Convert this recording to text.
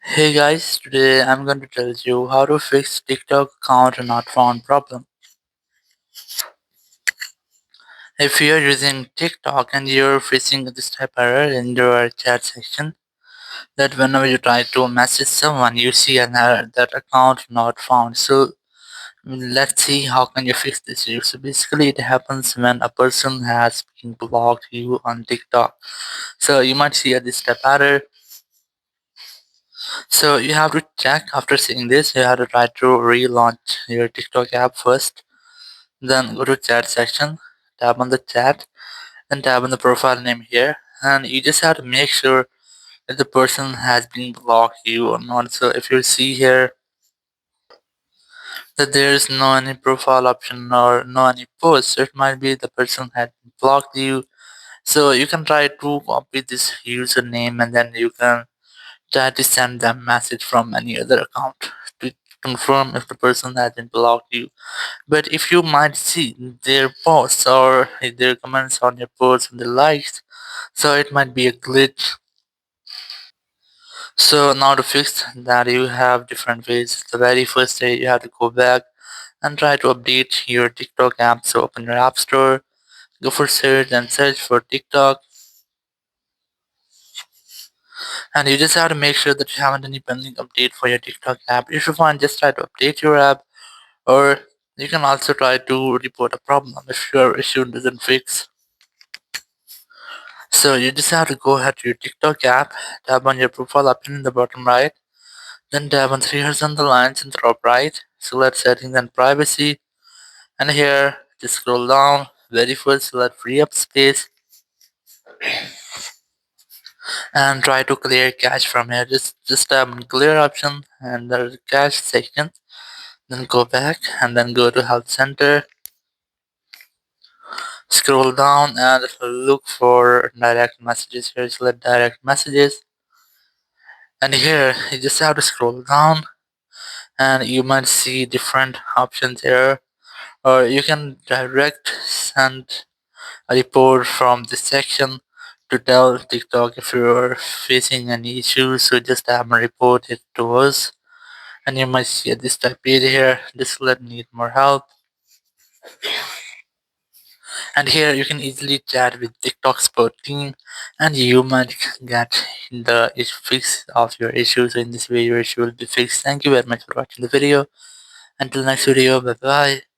Hey guys, today I'm going to tell you how to fix TikTok account not found problem. If you're using TikTok and you're facing this type error in your chat section, that whenever you try to message someone, you see an error that account not found. So let's see how can you fix this issue. So basically, it happens when a person has been blocked you on TikTok. So you might see this type error. So you have to check after seeing this. You have to try to relaunch your TikTok app first. Then go to chat section, tap on the chat, then tap on the profile name here, and you just have to make sure that the person has been blocked you or not. So if you see here that there is no any profile option or no any post, so it might be the person had blocked you. So you can try to copy this username and then you can try to send them message from any other account to confirm if the person hasn't blocked you. But if you might see their posts or their comments on your posts and the likes, so it might be a glitch. So now to fix that, you have different ways. The very first day you have to go back and try to update your TikTok app. So open your app store, go for search and search for TikTok, and you just have to make sure that you haven't any pending update for your TikTok app. If you find, just try to update your app, or you can also try to report a problem if your issue doesn't fix. So you just have to go ahead to your TikTok app, tap on your profile option in the bottom right, then tap on three horizontal lines in the top right, select settings and privacy, and here just scroll down, very first select free up space, and try to clear cache from here. Just tap on clear option and the cache section, then go back and then go to health center, scroll down and look for direct messages. Here select direct messages, and here you just have to scroll down and you might see different options here, or you can direct send a report from this section to tell TikTok if you're facing any issues. So just have them report it to us, and you might see this type here, this let need more help, and here you can easily chat with TikTok support team and you might get the fix of your issues. So in this way your issue will be fixed. Thank you very much for watching the video. Until next video, bye bye.